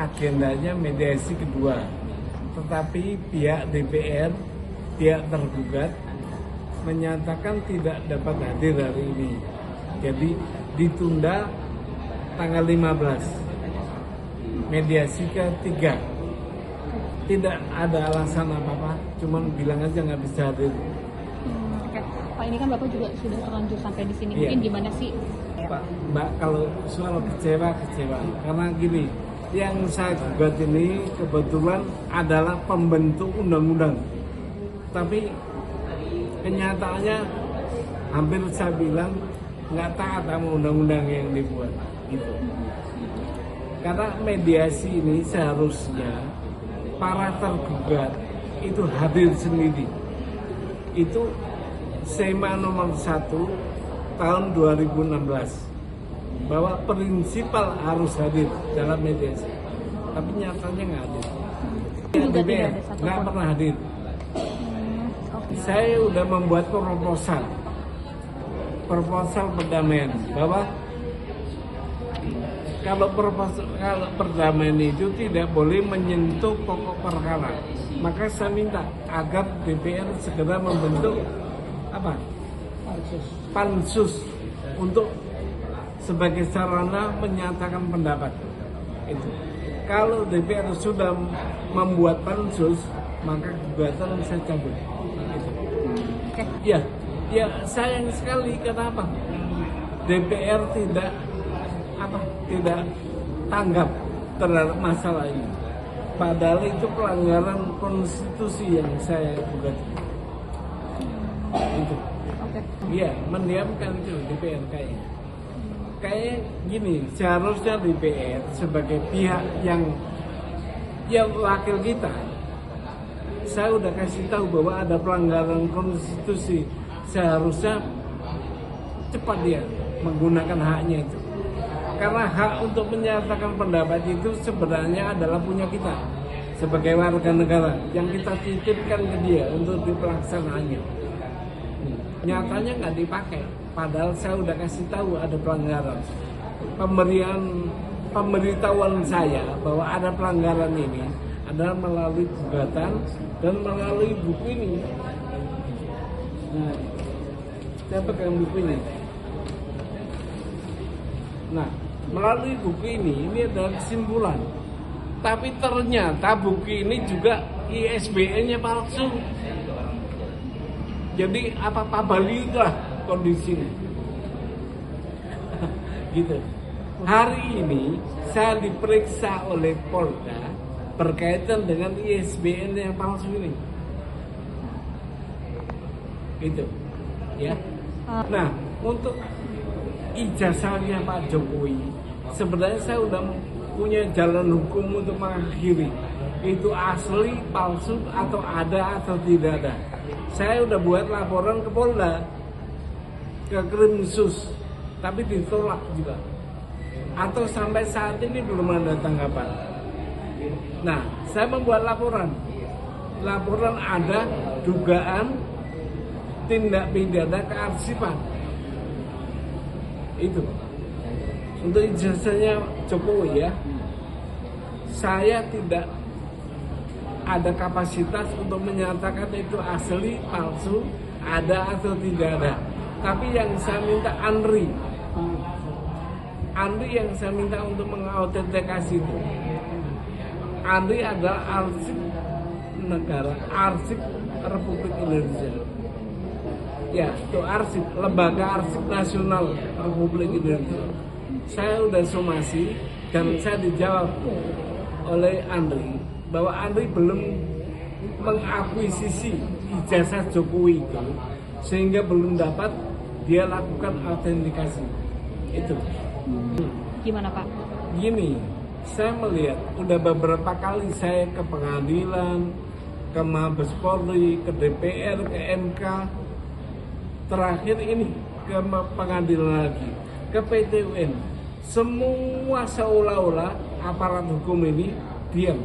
agendanya mediasi kedua, tetapi pihak DPR, pihak tergugat menyatakan tidak dapat hadir hari ini. Jadi ditunda tanggal 15, mediasi ketiga. Tidak ada alasan apa-apa, cuman bilang aja nggak bisa hadir. Oke. Pak, ini kan Bapak juga sudah terlanjur sampai di sini. Iya. Mungkin gimana sih? Pak, Mbak, kalau soal kecewa, karena gini, yang saya gugat ini kebetulan adalah pembentuk undang-undang, tapi kenyataannya hampir saya bilang nggak taat sama undang-undang yang dibuat, gitu. Karena mediasi ini seharusnya para tergugat itu hadir sendiri. Itu SEMA nomor 1 tahun 2016 bahwa prinsipal harus hadir dalam mediasi, tapi nyatanya nggak hadir. Juga tidak DPR ada satupun. nggak pernah hadir. Oke. Saya udah membuat proposal perdamaian bahwa kalau perdamaian itu tidak boleh menyentuh pokok perkara, maka saya minta agar DPR segera membentuk apa? Pansus untuk sebagai sarana menyatakan pendapat. Itu. Kalau DPR sudah membuat pansus, maka gugatan saya cabut. Itu. Oke. Ya sayang sekali, kenapa? DPR tidak tanggap terhadap masalah ini. Padahal itu pelanggaran konstitusi yang saya gugat. Itu. Oke. Iya, mendiamkan itu DPR kayaknya. Kayak gini, seharusnya DPR sebagai pihak yang wakil kita, saya udah kasih tahu bahwa ada pelanggaran konstitusi, seharusnya cepat dia menggunakan haknya itu. Karena hak untuk menyatakan pendapat itu sebenarnya adalah punya kita sebagai warga negara yang kita titipkan ke dia untuk dipelaksanakannya. Nyatanya nggak dipakai, padahal saya udah kasih tahu ada pelanggaran. Pemberitahuan saya bahwa ada pelanggaran ini adalah melalui gugatan dan melalui buku ini. Nah, saya pegang buku ini. Nah, melalui buku ini adalah kesimpulan. Tapi ternyata buku ini juga ISBN-nya palsu. Jadi apa Bali itulah kondisinya. Gitu. Hari ini saya diperiksa oleh Polda berkaitan dengan ISBN yang palsu ini. Gitu. Ya. Nah, untuk ijazahnya Pak Jokowi, sebenarnya saya udah punya jalan hukum untuk mengakhiri itu asli, palsu, atau ada atau tidak ada. Saya udah buat laporan ke Polda, ke Krimsus, tapi ditolak juga. Atau sampai saat ini belum ada tanggapan. Nah, saya membuat laporan. Laporan ada dugaan tindak pidana kearsipan. Itu untuk ijazahnya Jokowi ya. Saya tidak ada kapasitas untuk menyatakan itu asli, palsu, ada atau tidak ada. Tapi yang saya minta Andri yang saya minta untuk mengautentikasi itu. Andri adalah arsip negara, arsip Republik Indonesia. Ya, itu arsip, lembaga arsip nasional Republik Indonesia. Saya udah somasi dan saya dijawab oleh Andri bahwa Andri belum mengakuisisi ijazah Jokowi itu, sehingga belum dapat dia lakukan autentikasi. Itu. Gimana Pak? Gini, saya melihat udah beberapa kali saya ke pengadilan, ke Mabes Polri, ke DPR, ke MK. Terakhir ini ke pengadilan lagi, ke PT UN. Semua seolah-olah aparat hukum ini diam.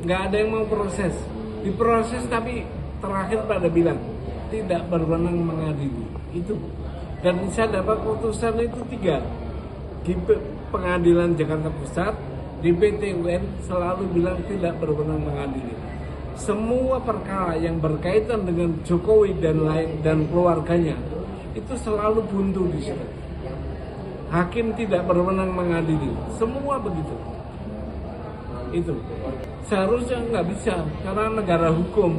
Nggak ada yang mau proses. Diproses tapi terakhir pada bilang tidak berwenang mengadili. Itu. Dan saya dapat putusan itu 3. Di pengadilan Jakarta Pusat, di PT UN selalu bilang tidak berwenang mengadili. Semua perkara yang berkaitan dengan Jokowi dan keluarganya itu selalu buntu di situ. Hakim tidak berwenang mengadili, semua begitu. Itu seharusnya nggak bisa karena negara hukum.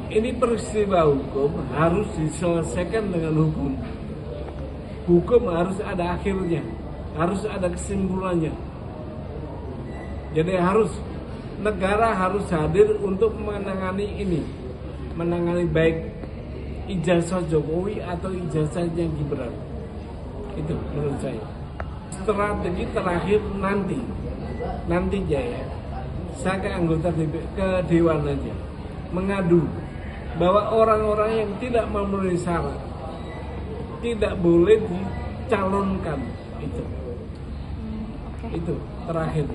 Ini peristiwa hukum harus diselesaikan dengan hukum. Hukum harus ada akhirnya, harus ada kesimpulannya. Jadi negara harus hadir untuk menangani ini, menangani baik ijazah Jokowi atau ijazahnya Gibran. Itu menurut saya. Strategi terakhir nantinya ya, saya ke anggota ke Dewan aja mengadu bahwa orang-orang yang tidak memenuhi syarat tidak boleh dicalonkan. Itu terakhir.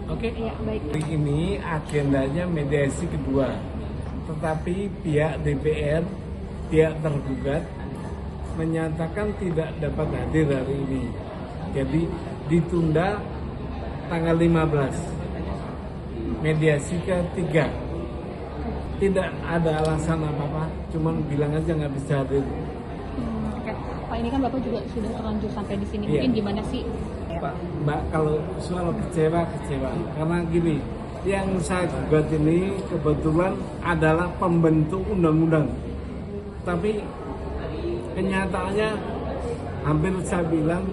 Oke? Ya, baik. Hari ini agendanya mediasi kedua, tetapi pihak DPR, pihak tergugat menyatakan tidak dapat hadir hari ini. Jadi ditunda tanggal 15. Mediasi ketiga. Tidak ada alasan apa-apa, cuman bilang aja nggak bisa hadir. Oke. Pak, ini kan Bapak juga sudah terlanjur sampai di sini. Iya. Mungkin gimana sih? Pak, Mbak, kalau soal kecewa karena gini, yang saya gugat ini kebetulan adalah pembentuk undang-undang, tapi kenyataannya hampir saya bilang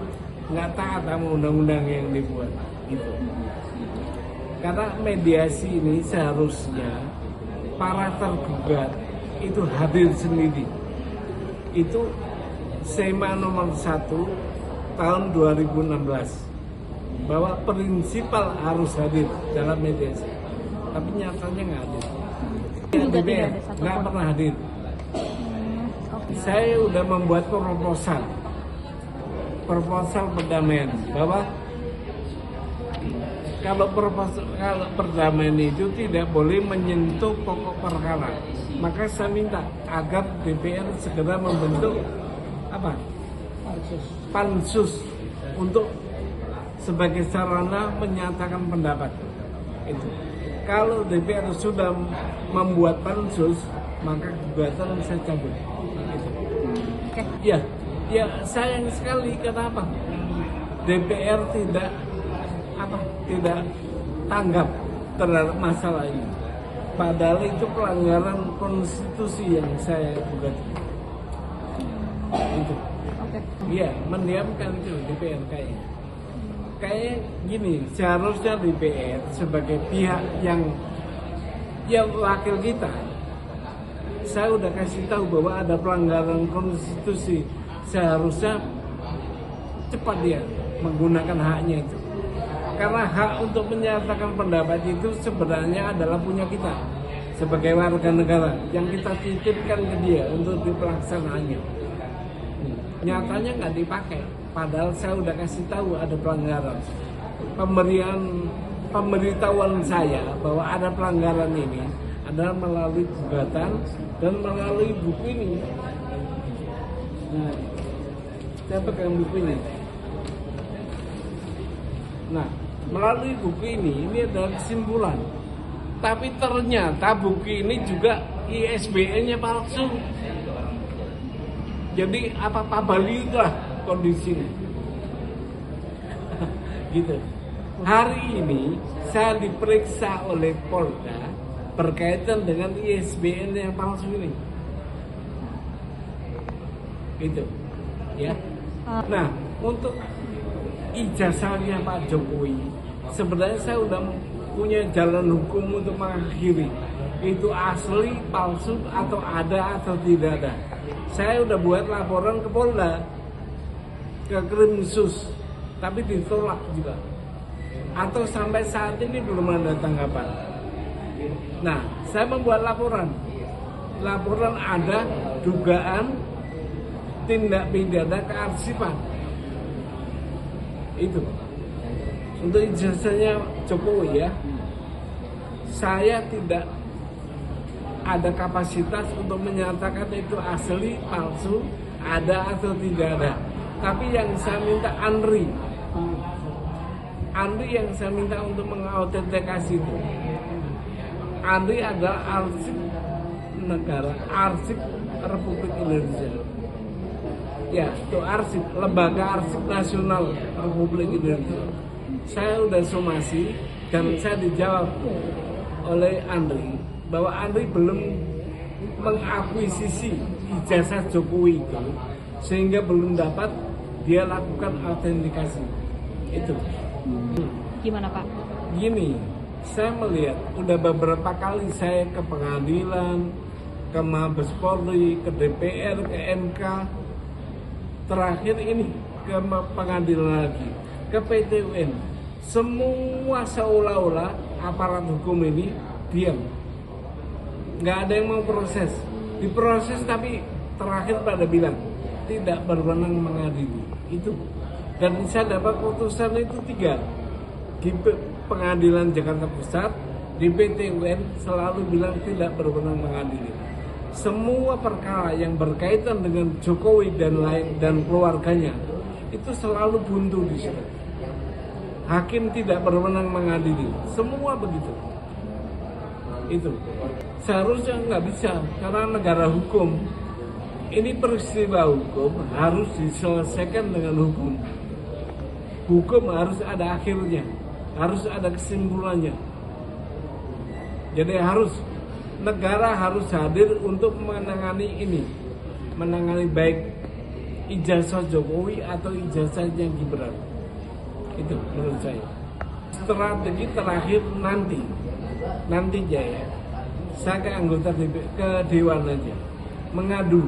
nggak taat sama undang-undang yang dibuat gitu. Karena mediasi ini seharusnya para tergugat itu hadir sendiri. Itu SEMA nomor 1 tahun 2016 bahwa prinsipal harus hadir dalam mediasi, tapi nyatanya nggak hadir. DPR nggak pernah hadir. Saya udah membuat proposal perdamaian bahwa kalau perdamaian itu tidak boleh menyentuh pokok perkara, maka saya minta agar DPR segera membentuk pansus untuk sebagai sarana menyatakan pendapat. Itu. Kalau DPR sudah membuat pansus, maka gugatan saya cabut. Itu. Ya, sayang sekali kenapa DPR tidak tanggap terhadap masalah ini. Padahal itu pelanggaran konstitusi yang saya gugat. Itu. Iya, mendiamkan itu DPR kayaknya. Kayak gini, seharusnya DPR sebagai pihak yang wakil kita, saya udah kasih tahu bahwa ada pelanggaran konstitusi, seharusnya cepat dia menggunakan haknya itu. Karena hak untuk menyatakan pendapat itu sebenarnya adalah punya kita sebagai warga negara yang kita titipkan ke dia untuk dipelaksanaannya. Nyatanya nggak dipakai, padahal saya udah kasih tahu ada pelanggaran. Pemberitahuan saya bahwa ada pelanggaran ini adalah melalui gugatan dan melalui buku ini. Nah, saya pegang buku ini. Nah, melalui buku ini adalah kesimpulan. Tapi ternyata buku ini juga ISBN-nya palsu. Jadi apa Bali itulah kondisinya. Gitu. Hari ini saya diperiksa oleh Polda berkaitan dengan ISBN yang palsu ini. Gitu. Ya. Nah, untuk ijazahnya Pak Jokowi, sebenarnya saya udah punya jalan hukum untuk mengakhiri. Itu asli, palsu, atau ada atau tidak ada. Saya udah buat laporan ke Polda, ke Krimsus, tapi ditolak juga. Atau sampai saat ini belum ada tanggapan. Nah, saya membuat laporan. Laporan ada dugaan tindak pidana kearsipan. Itu. Untuk ijazahnya Jokowi ya, saya tidak ada kapasitas untuk menyatakan itu asli, palsu, ada atau tidak ada. Tapi yang saya minta Andri yang saya minta untuk mengautentikasi itu. Andri adalah arsip negara, arsip Republik Indonesia. Ya, itu arsip, lembaga arsip nasional Republik Indonesia. Saya udah somasi dan saya dijawab oleh Andri bahwa Andri belum mengakuisisi ijazah Jokowi itu, sehingga belum dapat dia lakukan autentikasi itu. Gimana Pak? Gini, saya melihat udah beberapa kali saya ke pengadilan, ke Mabes Polri, ke DPR, ke MK, terakhir ini ke pengadilan lagi, ke PT UN. Semua seolah-olah aparat hukum ini diam, nggak ada yang mau proses, diproses tapi terakhir pada bilang tidak berwenang mengadili itu. Dan saya dapat putusan itu 3 di pengadilan Jakarta Pusat, di PT UN selalu bilang tidak berwenang mengadili. Semua perkara yang berkaitan dengan Jokowi dan keluarganya itu selalu buntu di situ. Hakim tidak berwenang mengadili, semua begitu. Itu seharusnya nggak bisa, karena negara hukum. Ini peristiwa hukum harus diselesaikan dengan hukum. Hukum harus ada akhirnya, harus ada kesimpulannya. Jadi negara harus hadir untuk menangani ini, menangani baik ijazah Jokowi atau ijazahnya Gibran. Itu menurut saya. Strategi terakhir nanti ya, saya ke anggota ke Dewan aja mengadu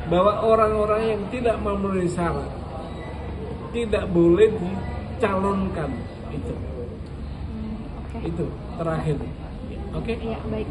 bahwa orang-orang yang tidak memenuhi syarat tidak boleh dicalonkan itu. Oke. Itu terakhir. Oke? Iya, baik.